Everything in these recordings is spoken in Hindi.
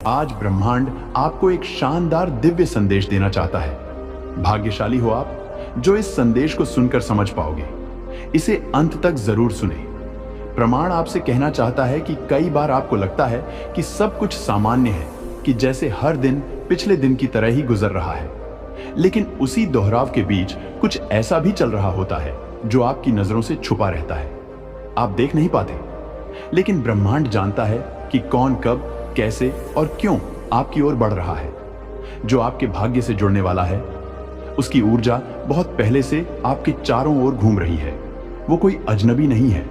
आज ब्रह्मांड आपको एक शानदार दिव्य संदेश देना चाहता है। भाग्यशाली हो आप जो इस संदेश को सुनकर समझ पाओगे। इसे अंत तक जरूर सुने। प्रमाण आपसे कहना चाहता है कि कई बार आपको लगता है कि सब कुछ सामान्य है, कि जैसे हर दिन पिछले दिन की तरह ही गुजर रहा है। लेकिन उसी दोहराव के बीच कुछ ऐसा भी चल रहा होता है जो आपकी नजरों से छुपा रहता है। आप देख नहीं पाते, लेकिन ब्रह्मांड जानता है कि कौन कब, कैसे और क्यों आपकी ओर बढ़ रहा है। जो आपके भाग्य से जुड़ने वाला है, उसकी ऊर्जा बहुत पहले से आपके चारों ओर घूम रही है। वो कोई अजनबी नहीं है,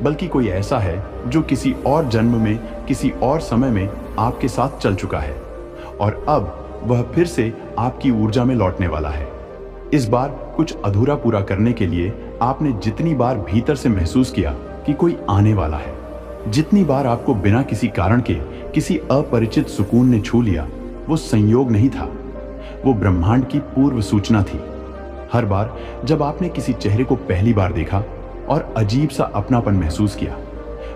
बल्कि कोई ऐसा है जो किसी और जन्म में, किसी और समय में आपके साथ चल चुका है और अब वह फिर से आपकी ऊर्जा में लौटने वाला है। इस बार कुछ अधूरा पूरा करने के लिए आपने जितनी बार भीतर से महसूस किया कि कोई आने वाला है, जितनी बार आपको बिना किसी कारण के किसी अपरिचित सुकून ने छू लिया, वो संयोग नहीं था, वो ब्रह्मांड की पूर्व सूचना थी। हर बार जब आपने किसी चेहरे को पहली बार देखा और अजीब सा अपनापन महसूस किया,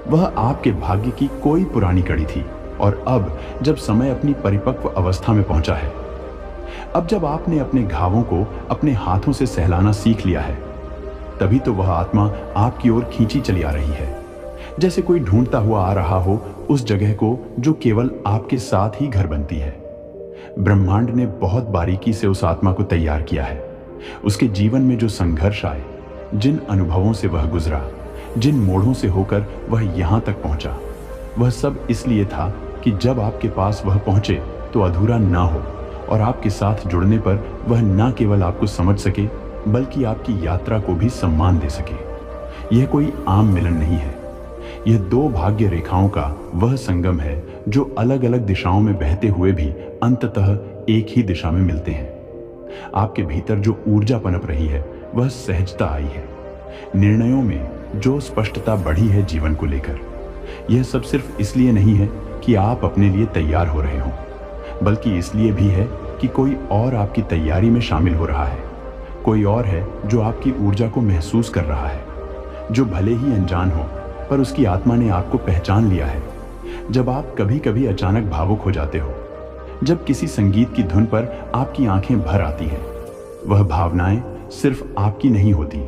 वह आपके भाग्य की कोई पुरानी कड़ी थी। और अब जब समय अपनी परिपक्व अवस्था में पहुंचा है, अब जब आपने अपने घावों को अपने हाथों से सहलाना सीख लिया है, तभी तो वह आत्मा आपकी ओर खींची चली आ रही है, जैसे कोई ढूंढता हुआ आ रहा हो उस जगह को जो केवल आपके साथ ही घर बनती है। ब्रह्मांड ने बहुत बारीकी से उस आत्मा को तैयार किया है। उसके जीवन में जो संघर्ष आए, जिन अनुभवों से वह गुजरा, जिन मोड़ों से होकर वह यहां तक पहुंचा, वह सब इसलिए था कि जब आपके पास वह पहुंचे तो अधूरा ना हो और आपके साथ जुड़ने पर वह न केवल आपको समझ सके, बल्कि आपकी यात्रा को भी सम्मान दे सके। यह कोई आम मिलन नहीं है, यह दो भाग्य रेखाओं का वह संगम है जो अलग अलग दिशाओं में बहते हुए भी अंततः एक ही दिशा में मिलते हैं। आपके भीतर जो ऊर्जा पनप रही है, वह सहजता आई है। निर्णयों में जो स्पष्टता बढ़ी है जीवन को लेकर, यह सब सिर्फ इसलिए नहीं है कि आप अपने लिए तैयार हो रहे हों, बल्कि इसलिए भी है कि कोई और आपकी तैयारी में शामिल हो रहा है। कोई और है जो आपकी ऊर्जा को महसूस कर रहा है, जो भले ही अनजान हो पर उसकी आत्मा ने आपको पहचान लिया है। जब आप कभी कभी अचानक भावुक हो जाते हो, जब किसी संगीत की धुन पर आपकी आंखें भर आती हैं, वह भावनाएं सिर्फ आपकी नहीं होती,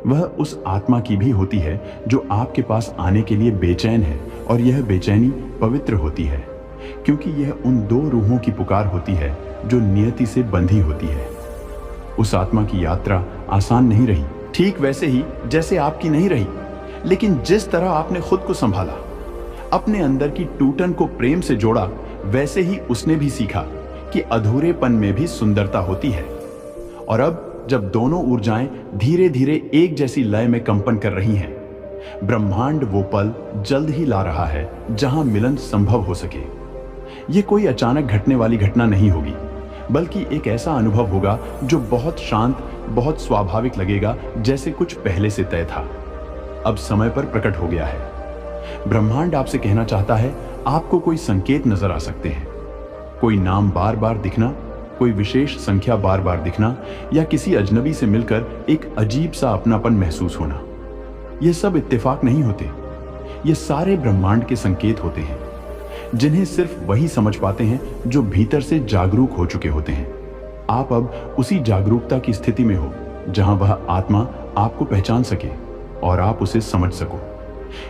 वह उस आत्मा की भी होती है जो आपके पास आने के लिए बेचैन है। और यह बेचैनी पवित्र होती है, क्योंकि यह उन दो रूहों की पुकार होती है जो नियति से बंधी होती है। उस आत्मा की यात्रा आसान नहीं रही, ठीक वैसे ही जैसे आपकी नहीं रही। लेकिन जिस तरह आपने खुद को संभाला, अपने अंदर की टूटन को प्रेम से जोड़ा, वैसे ही उसने भी सीखा कि अधूरेपन में भी सुंदरता होती है। और अब जब दोनों ऊर्जाएं धीरे धीरे एक जैसी लय में कंपन कर रही हैं, ब्रह्मांड वो पल जल्द ही ला रहा है जहां मिलन संभव हो सके। ये कोई अचानक घटने वाली घटना नहीं होगी, बल्कि एक ऐसा अनुभव होगा जो बहुत शांत, बहुत स्वाभाविक लगेगा, जैसे कुछ पहले से तय था, अब समय पर प्रकट हो गया है। ब्रह्मांड आपसे कहना चाहता है, आपको कोई संकेत नजर आ सकते हैं, कोई नाम बार बार दिखना, कोई विशेष संख्या बार बार दिखना, या किसी अजनबी से मिलकर एक अजीब सा अपनापन महसूस होना। ये सब इत्तेफाक नहीं होते, ये सारे ब्रह्मांड के संकेत होते हैं, जिन्हें सिर्फ वही समझ पाते हैं जो भीतर से जागरूक हो चुके होते हैं। आप अब उसी जागरूकता की स्थिति में हो जहां वह आत्मा आपको पहचान सके और आप उसे समझ सको।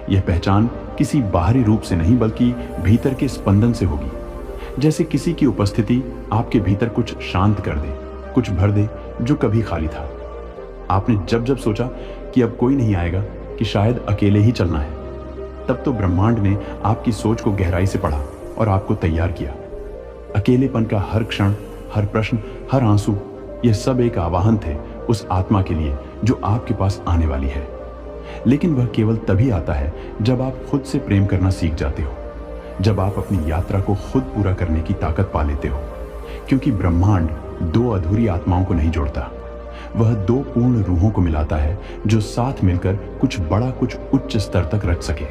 यह पहचान किसी बाहरी रूप से नहीं, बल्कि भीतर के स्पंदन से होगी। जैसे किसी की उपस्थिति आपके भीतर कुछ शांत कर दे, कुछ भर दे जो कभी खाली था। आपने जब जब सोचा कि अब कोई नहीं आएगा, कि शायद अकेले ही चलना है, तब तो ब्रह्मांड ने आपकी सोच को गहराई से पढ़ा और आपको तैयार किया। अकेलेपन का हर क्षण, हर प्रश्न, हर आंसू, यह सब एक आवाहन थे उस आत्मा के लिए जो आपके पास आने वाली है। लेकिन वह केवल तभी आता है जब आप खुद से प्रेम करना सीख जाते हो, जब आप अपनी यात्रा को खुद पूरा करने की ताकत पा लेते हो। क्योंकि ब्रह्मांड दो अधूरी आत्माओं को नहीं जोड़ता, वह दो पूर्ण रूहों को मिलाता है जो साथ मिलकर कुछ बड़ा, कुछ उच्च स्तर तक रख सके।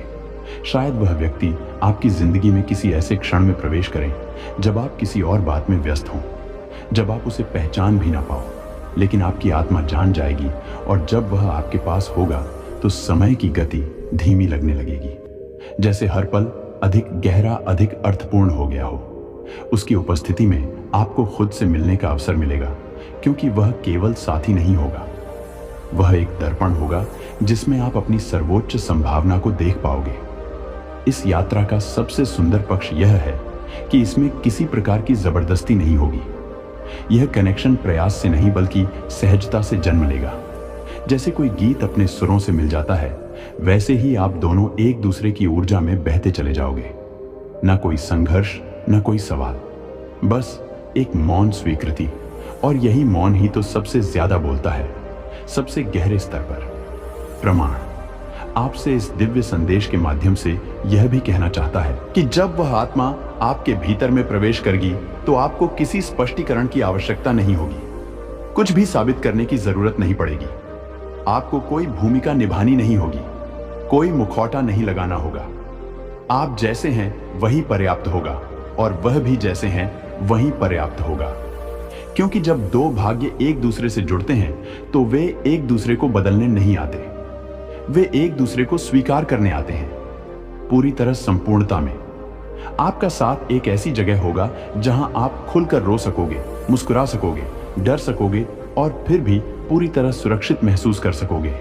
शायद वह व्यक्ति आपकी जिंदगी में किसी ऐसे क्षण में प्रवेश करे जब आप किसी और बात में व्यस्त हों, जब आप उसे पहचान भी ना पाओ, लेकिन आपकी आत्मा जान जाएगी। और जब वह आपके पास होगा तो समय की गति धीमी लगने लगेगी, जैसे हर पल अधिक गहरा, अधिक अर्थपूर्ण हो गया हो। उसकी उपस्थिति में आपको खुद से मिलने का अवसर मिलेगा, क्योंकि वह केवल साथी नहीं होगा, वह एक दर्पण होगा जिसमें आप अपनी सर्वोच्च संभावना को देख पाओगे। इस यात्रा का सबसे सुंदर पक्ष यह है कि इसमें किसी प्रकार की जबरदस्ती नहीं होगी। यह कनेक्शन प्रयास से नहीं बल्कि सहजता से जन्म लेगा। जैसे कोई गीत अपने सुरों से मिल जाता है, वैसे ही आप दोनों एक दूसरे की ऊर्जा में बहते चले जाओगे। न कोई संघर्ष, न कोई सवाल, बस एक मौन स्वीकृति। और यही मौन ही तो सबसे ज्यादा बोलता है, सबसे गहरे स्तर पर। प्रमाण आपसे इस दिव्य संदेश के माध्यम से यह भी कहना चाहता है कि जब वह आत्मा आपके भीतर में प्रवेश करेगी तो आपको किसी स्पष्टीकरण की आवश्यकता नहीं होगी, कुछ भी साबित करने की जरूरत नहीं पड़ेगी। आपको कोई भूमिका निभानी नहीं होगी, कोई मुखौटा नहीं लगाना होगा। आप जैसे हैं वही पर्याप्त होगा और वह भी जैसे हैं वही पर्याप्त होगा। क्योंकि जब दो भाग्य एक दूसरे से जुड़ते हैं तो वे एक दूसरे को बदलने नहीं आते, वे एक दूसरे को स्वीकार करने आते हैं, पूरी तरह संपूर्णता में। आपका साथ एक ऐसी जगह होगा जहां आप खुलकर रो सकोगे, मुस्कुरा सकोगे, डर सकोगे और फिर भी पूरी तरह सुरक्षित महसूस कर सकोगे।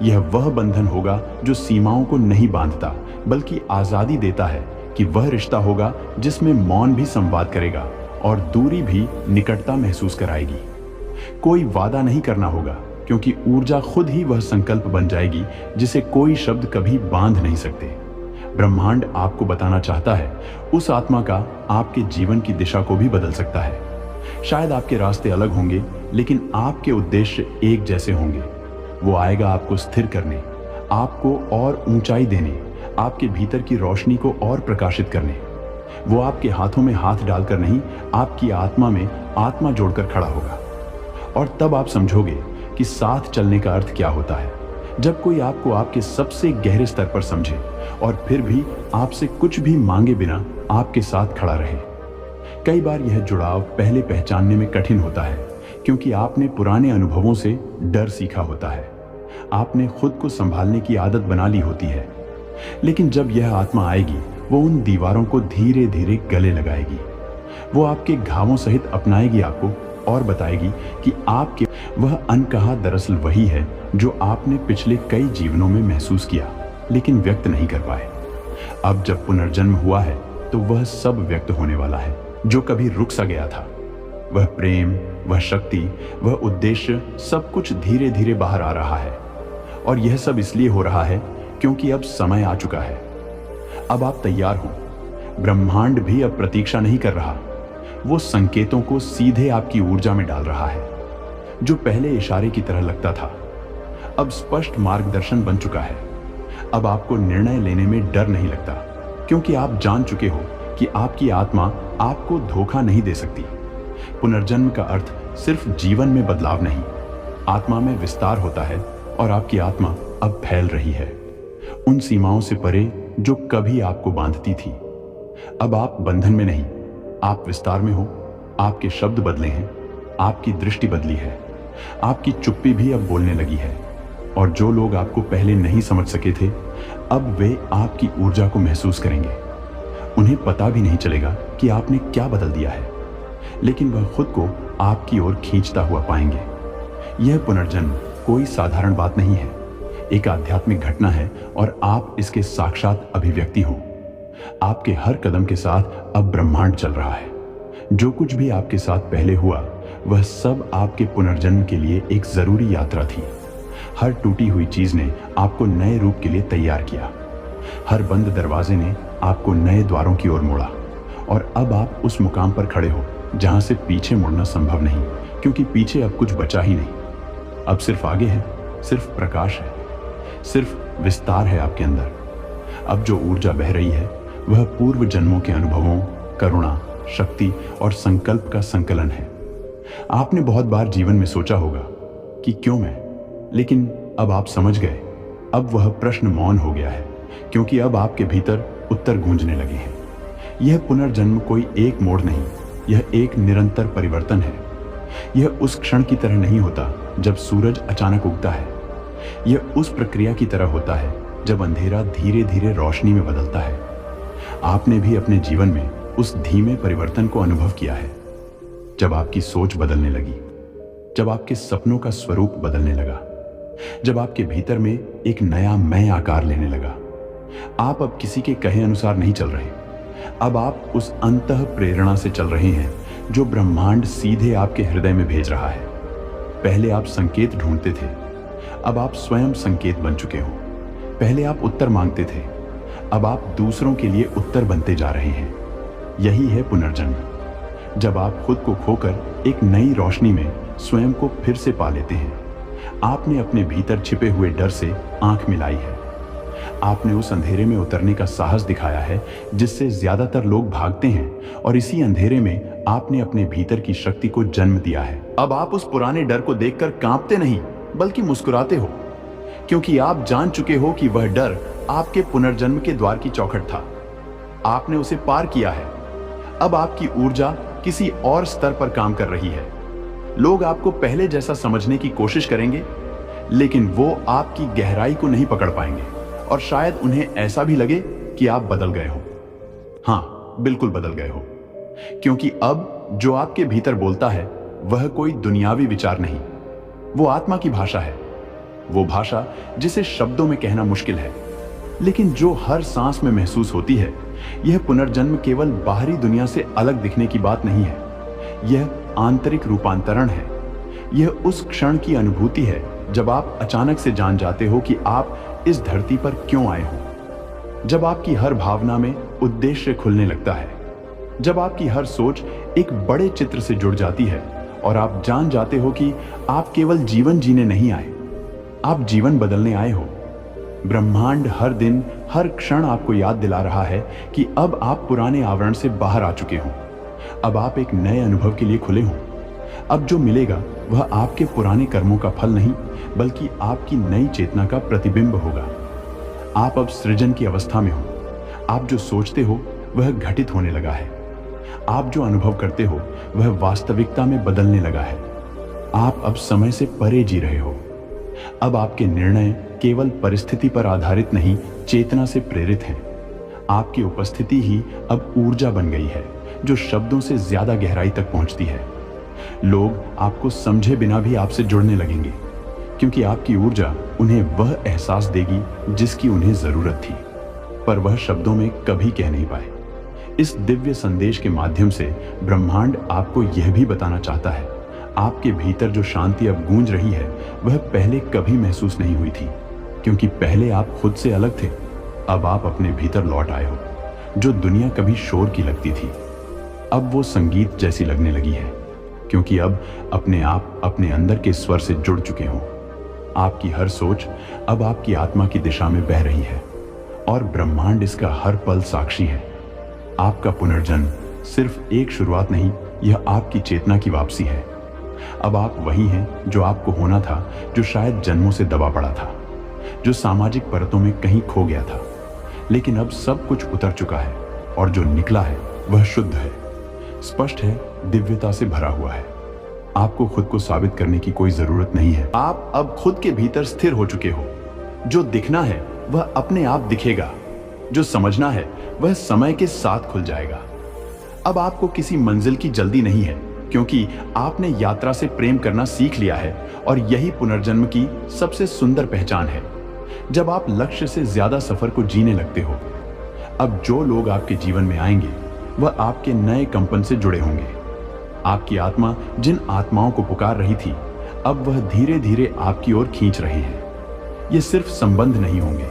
यह वह बंधन होगा जो सीमाओं को नहीं बांधता बल्कि आजादी देता है कि वह रिश्ता होगा जिसमें मौन भी संवाद करेगा और दूरी भी निकटता महसूस कराएगी। कोई वादा नहीं करना होगा, क्योंकि ऊर्जा खुद ही वह संकल्प बन जाएगी जिसे कोई शब्द कभी बांध नहीं सकते। ब्रह्मांड आपको बताना चाहता है उस आत्मा का आपके जीवन की दिशा को भी बदल सकता है। शायद आपके रास्ते अलग होंगे, लेकिन आपके उद्देश्य एक जैसे होंगे। वो आएगा आपको स्थिर करने, आपको और ऊंचाई देने, आपके भीतर की रोशनी को और प्रकाशित करने। वो आपके हाथों में हाथ डालकर नहीं, आपकी आत्मा में आत्मा जोड़कर खड़ा होगा। और तब आप समझोगे कि साथ चलने का अर्थ क्या होता है। जब कोई आपको आपके सबसे गहरे स्तर पर समझे और फिर भी आपसे कुछ भी मांगे बिना आपके साथ खड़ा रहे। कई बार यह जुड़ाव पहले पहचानने में कठिन होता है, क्योंकि आपने पुराने अनुभवों से डर सीखा होता है, आपने खुद को संभालने की आदत बना ली होती है। लेकिन जब यह आत्मा आएगी, वो उन दीवारों को धीरे धीरे गले लगाएगी। वो आपके घावों सहित अपनाएगी आपको और बताएगी कि आपके वह अनकहा दरअसल वही है जो आपने पिछले कई जीवनों में महसूस किया लेकिन व्यक्त नहीं कर पाए। अब जब पुनर्जन्म हुआ है तो वह सब व्यक्त होने वाला है जो कभी रुक सा गया था। वह प्रेम, वह शक्ति, वह उद्देश्य, सब कुछ धीरे धीरे बाहर आ रहा है। और यह सब इसलिए हो रहा है क्योंकि अब समय आ चुका है। अब आप तैयार हो। ब्रह्मांड भी अब प्रतीक्षा नहीं कर रहा, वो संकेतों को सीधे आपकी ऊर्जा में डाल रहा है। जो पहले इशारे की तरह लगता था, अब स्पष्ट मार्गदर्शन बन चुका है। अब आपको निर्णय लेने में डर नहीं लगता, क्योंकि आप जान चुके हो कि आपकी आत्मा आपको धोखा नहीं दे सकती। पुनर्जन्म का अर्थ सिर्फ जीवन में बदलाव नहीं, आत्मा में विस्तार होता है और आपकी आत्मा अब फैल रही है उन सीमाओं से परे जो कभी आपको बांधती थी। अब आप बंधन में नहीं, आप विस्तार में हो। आपके शब्द बदले हैं, आपकी दृष्टि बदली है, आपकी चुप्पी भी अब बोलने लगी है। और जो लोग आपको पहले नहीं समझ सके थे, अब वे आपकी ऊर्जा को महसूस करेंगे। उन्हें पता भी नहीं चलेगा कि आपने क्या बदल दिया है, लेकिन वह खुद को आपकी ओर खींचता हुआ पाएंगे। यह पुनर्जन्म कोई साधारण बात नहीं है, एक आध्यात्मिक घटना है और आप इसके साक्षात अभिव्यक्ति हो। आपके हर कदम के साथ अब ब्रह्मांड चल रहा है। जो कुछ भी आपके साथ पहले हुआ, वह सब आपके पुनर्जन्म के लिए एक जरूरी यात्रा थी। हर टूटी हुई चीज ने आपको नए रूप के लिए तैयार किया। हर बंद दरवाजे ने आपको नए द्वारों की ओर मोड़ा। और अब आप उस मुकाम पर खड़े हो जहां से पीछे मुड़ना संभव नहीं, क्योंकि पीछे अब कुछ बचा ही नहीं। अब सिर्फ आगे है, सिर्फ प्रकाश है, सिर्फ विस्तार है आपके अंदर। अब जो ऊर्जा बह रही है वह पूर्व जन्मों के अनुभवों, करुणा, शक्ति और संकल्प का संकलन है। आपने बहुत बार जीवन में सोचा होगा कि क्यों मैं, लेकिन अब आप समझ गए। अब वह प्रश्न मौन हो गया है, क्योंकि अब आपके भीतर उत्तर गूंजने लगे हैं। यह पुनर्जन्म कोई एक मोड़ नहीं, यह एक निरंतर परिवर्तन है। यह उस क्षण की तरह नहीं होता जब सूरज अचानक उगता है। यह उस प्रक्रिया की तरह होता है जब अंधेरा धीरे धीरे रोशनी में बदलता है। आपने भी अपने जीवन में उस धीमे परिवर्तन को अनुभव किया है जब आपकी सोच बदलने लगी, जब आपके सपनों का स्वरूप बदलने लगा, जब आपके भीतर में एक नया मैं आकार लेने लगा। आप अब किसी के कहे अनुसार नहीं चल रहे, अब आप उस अंतः प्रेरणा से चल रहे हैं जो ब्रह्मांड सीधे आपके हृदय में भेज रहा है। पहले आप संकेत ढूंढते थे, अब आप स्वयं संकेत बन चुके हो। पहले आप उत्तर मांगते थे, अब आप दूसरों के लिए उत्तर बनते जा रहे हैं। यही है पुनर्जन्म, जब आप खुद को खोकर एक नई रोशनी में स्वयं को फिर से पा लेते हैं। आपने अपने भीतर छिपे हुए डर से आंख मिलाई है, आपने उस अंधेरे में उतरने का साहस दिखाया है जिससे ज्यादातर लोग भागते हैं, और इसी अंधेरे में आपने अपने भीतर की शक्ति को जन्म दिया है। अब आप उस पुराने डर को देखकर कांपते नहीं बल्कि मुस्कुराते हो, क्योंकि आप जान चुके हो कि वह डर आपके पुनर्जन्म के द्वार की चौखट था। आपने उसे पार किया है। अब आपकी ऊर्जा किसी और स्तर पर काम कर रही है। लोग आपको पहले जैसा समझने की कोशिश करेंगे, लेकिन वो आपकी गहराई को नहीं पकड़ पाएंगे, और शायद उन्हें ऐसा भी लगे कि आप बदल गए हो। हाँ, बिल्कुल बदल गए हो, क्योंकि अब जो आपके भीतर बोलता है वह कोई दुनियावी विचार नहीं, वो आत्मा की भाषा है। वो भाषा जिसे शब्दों में कहना मुश्किल है, लेकिन जो हर सांस में महसूस होती है। यह पुनर्जन्म केवल बाहरी दुनिया से अलग दिखने की बात नहीं है, यह आंतरिक रूपांतरण है। यह उस क्षण की अनुभूति है जब आप अचानक से जान जाते हो कि आप इस धरती पर क्यों आए हो, जब आपकी हर भावना में उद्देश्य खुलने लगता है, जब आपकी हर सोच एक बड़े चित्र से जुड़ जाती है, और आप जान जाते हो कि आप केवल जीवन जीने नहीं आए, आप जीवन बदलने आए हो। ब्रह्मांड हर दिन हर क्षण आपको याद दिला रहा है कि अब आप पुराने आवरण से बाहर आ चुके हो, अब आप एक नए अनुभव के लिए खुले हो। अब जो मिलेगा वह आपके पुराने कर्मों का फल नहीं, बल्कि आपकी नई चेतना का प्रतिबिंब होगा। आप अब सृजन की अवस्था में हो। आप जो सोचते हो वह घटित होने लगा है, आप जो अनुभव करते हो वह वास्तविकता में बदलने लगा है। आप अब समय से परे जी रहे हो। अब आपके निर्णय केवल परिस्थिति पर आधारित नहीं, चेतना से प्रेरित हैं। आपकी उपस्थिति ही अब ऊर्जा बन गई है जो शब्दों से ज्यादा गहराई तक पहुंचती है। लोग आपको समझे बिना भी आपसे जुड़ने लगेंगे, क्योंकि आपकी ऊर्जा उन्हें वह एहसास देगी जिसकी उन्हें जरूरत थी, पर वह शब्दों में कभी कह नहीं पाए। इस दिव्य संदेश के माध्यम से ब्रह्मांड आपको यह भी बताना चाहता है, आपके भीतर जो शांति अब गूंज रही है वह पहले कभी महसूस नहीं हुई थी, क्योंकि पहले आप खुद से अलग थे। अब आप अपने भीतर लौट आए हो। जो दुनिया कभी शोर की लगती थी, अब वो संगीत जैसी लगने लगी है, क्योंकि अब अपने आप अपने अंदर के स्वर से जुड़ चुके हो। आपकी हर सोच अब आपकी आत्मा की दिशा में बह रही है, और ब्रह्मांड इसका हर पल साक्षी है। आपका पुनर्जन्म सिर्फ एक शुरुआत नहीं, यह आपकी चेतना की वापसी है। अब आप वही हैं जो आपको होना था, जो शायद जन्मों से दबा पड़ा था, जो सामाजिक परतों में कहीं खो गया था। लेकिन अब सब कुछ उतर चुका है, और जो निकला है वह शुद्ध है, स्पष्ट है, दिव्यता से भरा हुआ है। आपको खुद को साबित करने की कोई जरूरत नहीं है। आप अब खुद के भीतर स्थिर हो चुके हो। जो दिखना है वह अपने आप दिखेगा, जो समझना है वह समय के साथ खुल जाएगा। अब आपको किसी मंजिल की जल्दी नहीं है, क्योंकि आपने यात्रा से प्रेम करना सीख लिया है, और यही पुनर्जन्म की सबसे सुंदर पहचान है। जब आप लक्ष्य से ज्यादा सफर को जीने लगते हो, अब जो लोग आपके जीवन में आएंगे वह आपके नए कंपन से जुड़े होंगे। आपकी आत्मा जिन आत्माओं को पुकार रही थी, अब वह धीरे धीरे आपकी ओर खींच रही है। ये सिर्फ संबंध नहीं होंगे,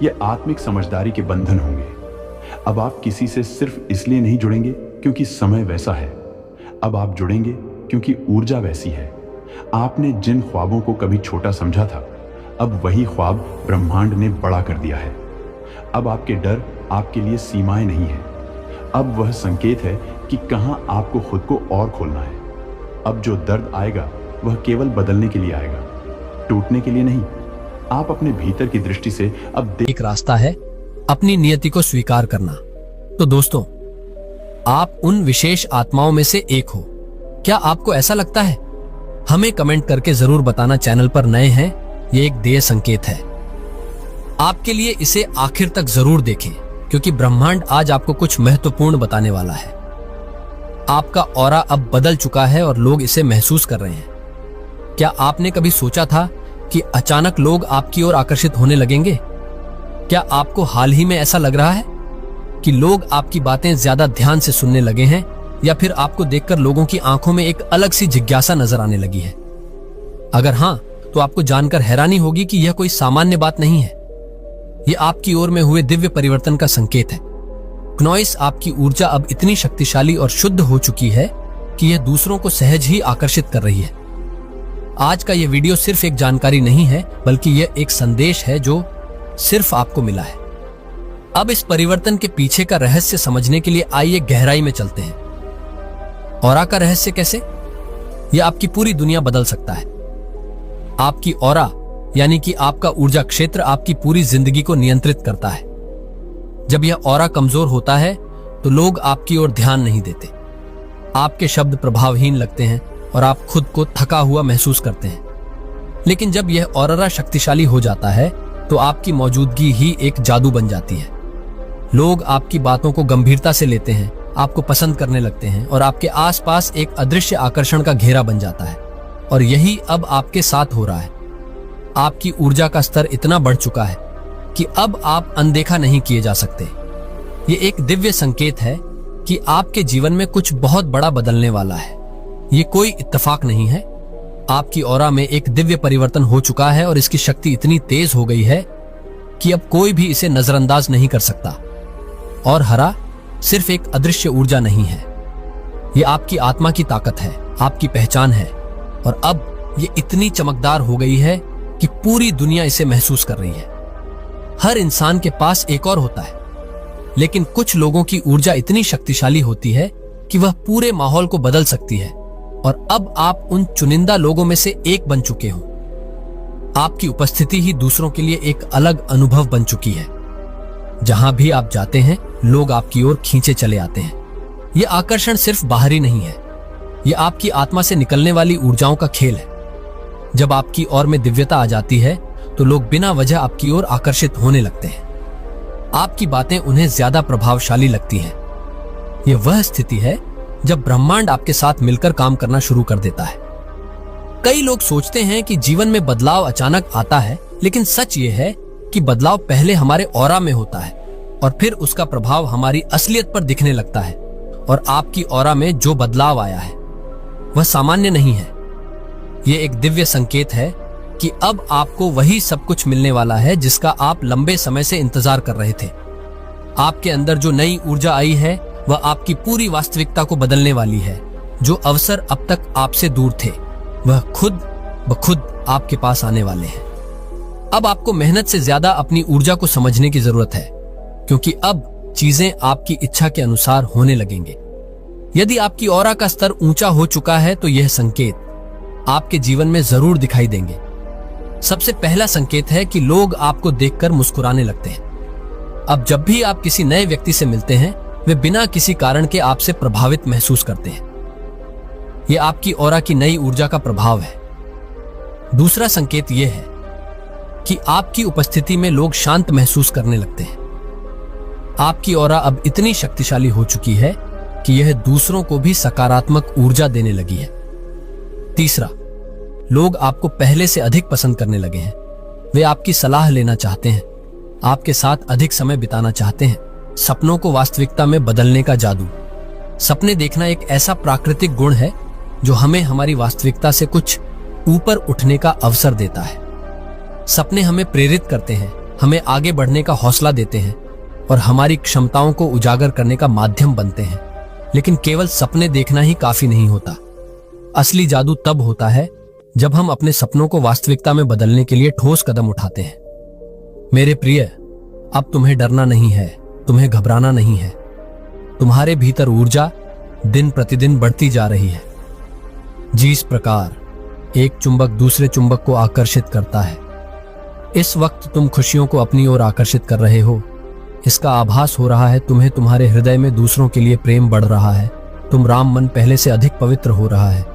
ये आत्मिक समझदारी के बंधन होंगे। अब आप किसी से सिर्फ इसलिए नहीं जुड़ेंगे क्योंकि समय वैसा है, अब आप जुड़ेंगे क्योंकि ऊर्जा वैसी है। आपने जिन ख्वाबों को कभी छोटा समझा था, अब वही ख्वाब ब्रह्मांड ने बड़ा कर दिया है। अब आपके डर आपके लिए सीमाएं नहीं है, अब वह संकेत है कि कहां आपको खुद को और खोलना है। अब जो दर्द आएगा वह केवल बदलने के लिए आएगा, टूटने के लिए नहीं। आप अपने भीतर की दृष्टि से अब एक रास्ता है अपनी नियति को स्वीकार करना। तो दोस्तों, आप उन विशेष आत्माओं में से एक हो। क्या आपको ऐसा लगता है? हमें कमेंट करके जरूर बताना। चैनल पर नए हैं, ये एक देय संकेत है आपके लिए, इसे आखिर तक जरूर देखें। क्योंकि ब्रह्मांड आज आपको कुछ महत्वपूर्ण बताने वाला है। आपका ऑरा अब बदल चुका है और लोग इसे महसूस कर रहे हैं। क्या आपने कभी सोचा था कि अचानक लोग आपकी ओर आकर्षित होने लगेंगे? क्या आपको हाल ही में ऐसा लग रहा है कि लोग आपकी बातें ज्यादा ध्यान से सुनने लगे हैं, या फिर आपको देखकर लोगों की आंखों में एक अलग सी जिज्ञासा नजर आने लगी है? अगर हां, तो आपको जानकर हैरानी होगी कि यह कोई सामान्य बात नहीं है। यह आपकी ओर में हुए दिव्य परिवर्तन का संकेत है। क्नोइस आपकी ऊर्जा अब इतनी शक्तिशाली और शुद्ध हो चुकी है कि यह दूसरों को सहज ही आकर्षित कर रही है। आज का यह वीडियो सिर्फ एक जानकारी नहीं है, बल्कि यह एक संदेश है जो सिर्फ आपको मिला है। अब इस परिवर्तन के पीछे का रहस्य समझने के लिए आइए गहराई में चलते हैं। ऑरा का रहस्य कैसे? यह आपकी पूरी दुनिया बदल सकता है। आपकी ऑरा यानी कि आपका ऊर्जा क्षेत्र आपकी पूरी जिंदगी को नियंत्रित करता है। जब यह ऑरा कमजोर होता है तो लोग आपकी ओर ध्यान नहीं देते, आपके शब्द प्रभावहीन लगते हैं और आप खुद को थका हुआ महसूस करते हैं। लेकिन जब यह ऑरा शक्तिशाली हो जाता है तो आपकी मौजूदगी ही एक जादू बन जाती है। लोग आपकी बातों को गंभीरता से लेते हैं, आपको पसंद करने लगते हैं और आपके आसपास एक अदृश्य आकर्षण का घेरा बन जाता है। और यही अब आपके साथ हो रहा है। आपकी ऊर्जा का स्तर इतना बढ़ चुका है कि अब आप अनदेखा नहीं किए जा सकते। ये एक दिव्य संकेत है कि आपके जीवन में कुछ बहुत बड़ा बदलने वाला है। ये कोई इत्तेफाक नहीं है। आपकी ऑरा में एक दिव्य परिवर्तन हो चुका है और इसकी शक्ति इतनी तेज हो गई है कि अब कोई भी इसे नजरअंदाज नहीं कर सकता। और हरा सिर्फ एक अदृश्य ऊर्जा नहीं है, ये आपकी आत्मा की ताकत है, आपकी पहचान है। और अब ये इतनी चमकदार हो गई है कि पूरी दुनिया इसे महसूस कर रही है। हर इंसान के पास एक और होता है, लेकिन कुछ लोगों की ऊर्जा इतनी शक्तिशाली होती है कि वह पूरे माहौल को बदल सकती है। और अब आप उन चुनिंदा लोगों में से एक बन चुके हो। आपकी उपस्थिति ही दूसरों के लिए एक अलग अनुभव बन चुकी है। जहां भी आप जाते हैं, लोग आपकी ओर खींचे चले आते हैं। यह आकर्षण सिर्फ बाहरी नहीं है, यह आपकी आत्मा से निकलने वाली ऊर्जाओं का खेल है। जब आपकी ओर में दिव्यता आ जाती है तो लोग बिना वजह आपकी ओर आकर्षित होने लगते हैं। आपकी बातें उन्हें ज्यादा प्रभावशाली लगती हैं। यह वह स्थिति है जब ब्रह्मांड आपके साथ मिलकर काम करना शुरू कर देता है। कई लोग सोचते हैं कि जीवन में बदलाव अचानक आता है, लेकिन सच ये है कि बदलाव पहले हमारे ऑरा में होता है और फिर उसका प्रभाव हमारी असलियत पर दिखने लगता है। और आपकी ऑरा में जो बदलाव आया है वह सामान्य नहीं है। यह एक दिव्य संकेत है कि अब आपको वही सब कुछ मिलने वाला है जिसका आप लंबे समय से इंतजार कर रहे थे। आपके अंदर जो नई ऊर्जा आई है वह आपकी पूरी वास्तविकता को बदलने वाली है। जो अवसर अब तक आपसे दूर थे वह खुद ब खुद आपके पास आने वाले हैं। अब आपको मेहनत से ज्यादा अपनी ऊर्जा को समझने की जरूरत है, क्योंकि अब चीजें आपकी इच्छा के अनुसार होने लगेंगे। यदि आपकी ऑरा का स्तर ऊंचा हो चुका है तो यह संकेत आपके जीवन में जरूर दिखाई देंगे। सबसे पहला संकेत है कि लोग आपको देखकर मुस्कुराने लगते हैं। अब जब भी आप किसी नए व्यक्ति से मिलते हैं, वे बिना किसी कारण के आपसे प्रभावित महसूस करते हैं। यह आपकी ऑरा की नई ऊर्जा का प्रभाव है। दूसरा संकेत यह है कि आपकी उपस्थिति में लोग शांत महसूस करने लगते हैं। आपकी ऑरा अब इतनी शक्तिशाली हो चुकी है कि यह दूसरों को भी सकारात्मक ऊर्जा देने लगी है। तीसरा, लोग आपको पहले से अधिक पसंद करने लगे हैं। वे आपकी सलाह लेना चाहते हैं, आपके साथ अधिक समय बिताना चाहते हैं। सपनों को वास्तविकता में बदलने का जादू। सपने देखना एक ऐसा प्राकृतिक गुण है जो हमें हमारी वास्तविकता से कुछ ऊपर उठने का अवसर देता है। सपने हमें प्रेरित करते हैं, हमें आगे बढ़ने का हौसला देते हैं और हमारी क्षमताओं को उजागर करने का माध्यम बनते हैं। लेकिन केवल सपने देखना ही काफी नहीं होता। असली जादू तब होता है जब हम अपने सपनों को वास्तविकता में बदलने के लिए ठोस कदम उठाते हैं। मेरे प्रिय, अब तुम्हें डरना नहीं है, तुम्हें घबराना नहीं है। तुम्हारे भीतर ऊर्जा दिन प्रतिदिन बढ़ती जा रही है। जिस प्रकार एक चुंबक दूसरे चुंबक को आकर्षित करता है, इस वक्त तुम खुशियों को अपनी ओर आकर्षित कर रहे हो। इसका आभास हो रहा है तुम्हें तुम्हारे हृदय में दूसरों के लिए प्रेम बढ़ रहा है। तुम राम मन पहले से अधिक पवित्र हो रहा है।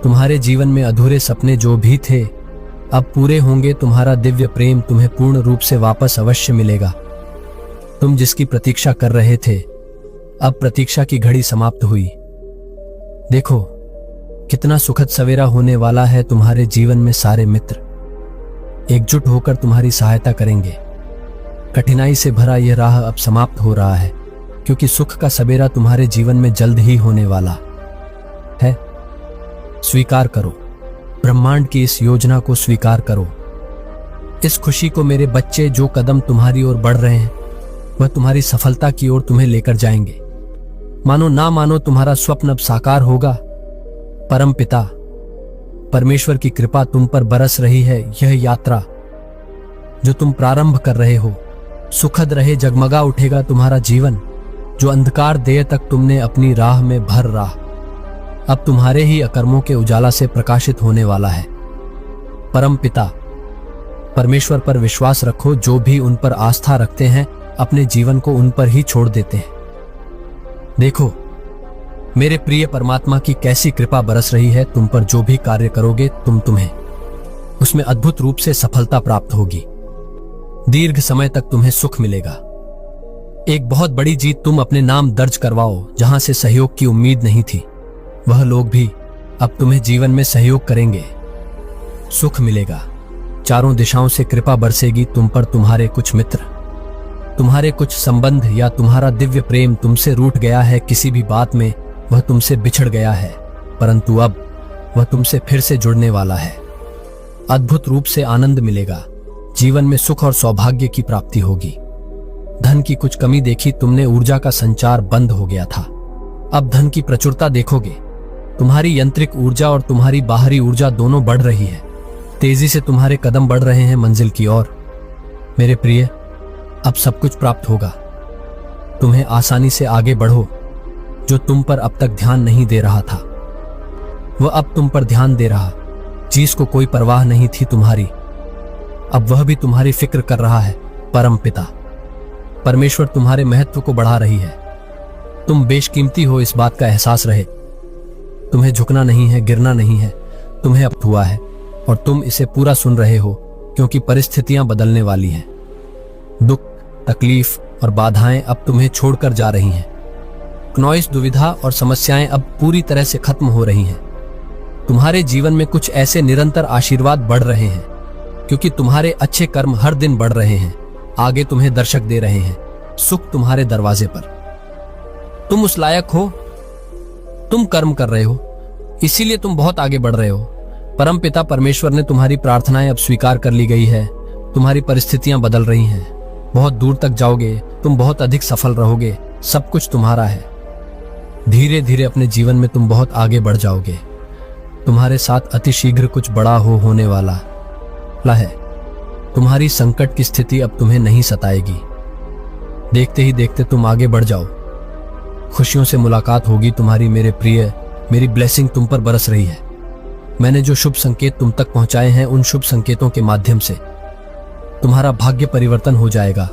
तुम्हारे जीवन में अधूरे सपने जो भी थे अब पूरे होंगे। तुम्हारा दिव्य प्रेम तुम्हें पूर्ण रूप से वापस अवश्य मिलेगा। तुम जिसकी प्रतीक्षा कर रहे थे, अब प्रतीक्षा की घड़ी समाप्त हुई। देखो कितना सुखद सवेरा होने वाला है। तुम्हारे जीवन में सारे मित्र एकजुट होकर तुम्हारी सहायता करेंगे। कठिनाई से भरा यह राह अब समाप्त हो रहा है, क्योंकि सुख का सवेरा तुम्हारे जीवन में जल्द ही होने वाला है। स्वीकार करो, ब्रह्मांड की इस योजना को स्वीकार करो। इस खुशी को मेरे बच्चे, जो कदम तुम्हारी ओर बढ़ रहे हैं वह तुम्हारी सफलता की ओर तुम्हें लेकर जाएंगे। मानो ना मानो तुम्हारा स्वप्न अब साकार होगा। परम पिता परमेश्वर की कृपा तुम पर बरस रही है। यह यात्रा जो तुम प्रारंभ कर रहे हो सुखद रहे। जगमगा उठेगा तुम्हारा जीवन, जो अंधकार देर तक तुमने अपनी राह में भर राह अब तुम्हारे ही अकर्मों के उजाला से प्रकाशित होने वाला है। परम पिता परमेश्वर पर विश्वास रखो। जो भी उन पर आस्था रखते हैं अपने जीवन को उन पर ही छोड़ देते हैं। देखो मेरे प्रिय परमात्मा की कैसी कृपा बरस रही है। तुम पर जो भी कार्य करोगे तुम्हें उसमें अद्भुत रूप से सफलता प्राप्त होगी। दीर्घ समय तक तुम्हें सुख मिलेगा। एक बहुत बड़ी जीत तुम अपने नाम दर्ज करवाओ। जहां से सहयोग की उम्मीद नहीं थी, वह लोग भी अब तुम्हें जीवन में सहयोग करेंगे। सुख मिलेगा, चारों दिशाओं से कृपा बरसेगी तुम पर। तुम्हारे कुछ मित्र, तुम्हारे कुछ संबंध या तुम्हारा दिव्य प्रेम तुमसे रूठ गया है। किसी भी बात में वह तुमसे बिछड़ गया है, परंतु अब वह तुमसे फिर से जुड़ने वाला है। अद्भुत रूप से आनंद मिलेगा। जीवन में सुख और सौभाग्य की प्राप्ति होगी। धन की कुछ कमी देखी तुमने, ऊर्जा का संचार बंद हो गया था। अब धन की प्रचुरता देखोगे। तुम्हारी यांत्रिक ऊर्जा और तुम्हारी बाहरी ऊर्जा दोनों बढ़ रही है। तेजी से तुम्हारे कदम बढ़ रहे हैं मंजिल की ओर। मेरे प्रिय, अब सब कुछ प्राप्त होगा। तुम्हें आसानी से आगे बढ़ो। जो तुम पर अब तक ध्यान नहीं दे रहा था वह अब तुम पर ध्यान दे रहा। जिसको कोई परवाह नहीं थी तुम्हारी, अब वह भी तुम्हारी फिक्र कर रहा है। परम पिता परमेश्वर तुम्हारे महत्व को बढ़ा रही है। तुम बेशकीमती हो, इस बात का एहसास रहे। तुम्हें झुकना नहीं है, गिरना नहीं है। तुम्हें अब हुआ है और तुम इसे पूरा सुन रहे हो, क्योंकि परिस्थितियां बदलने वाली हैं। दुख, तकलीफ और बाधाएं अब तुम्हें छोड़कर जा रही हैं। क्नॉइस, दुविधा और समस्याएं अब पूरी तरह से खत्म हो रही हैं। तुम्हारे जीवन में कुछ ऐसे निरंतर आशीर्वाद बढ़ रहे हैं, क्योंकि तुम्हारे अच्छे कर्म हर दिन बढ़ रहे हैं। आगे तुम्हें दर्शक दे रहे हैं। सुख तुम्हारे दरवाजे पर। तुम उस लायक हो। तुम कर्म कर रहे हो, इसीलिए तुम बहुत आगे बढ़ रहे हो। परम पिता परमेश्वर ने तुम्हारी प्रार्थनाएं अब स्वीकार कर ली गई है। तुम्हारी परिस्थितियां बदल रही हैं। बहुत दूर तक जाओगे, तुम बहुत अधिक सफल रहोगे। सब कुछ तुम्हारा है। धीरे धीरे अपने जीवन में तुम बहुत आगे बढ़ जाओगे। तुम्हारे साथ अतिशीघ्र कुछ बड़ा होने वाला है। तुम्हारी संकट की स्थिति अब तुम्हें नहीं सताएगी। देखते ही देखते तुम आगे बढ़ जाओ। खुशियों से मुलाकात होगी तुम्हारी। मेरे प्रिय, मेरी ब्लेसिंग तुम पर बरस रही है। मैंने जो शुभ संकेत तुम तक पहुंचाए हैं, उन शुभ संकेतों के माध्यम से तुम्हारा भाग्य परिवर्तन हो जाएगा।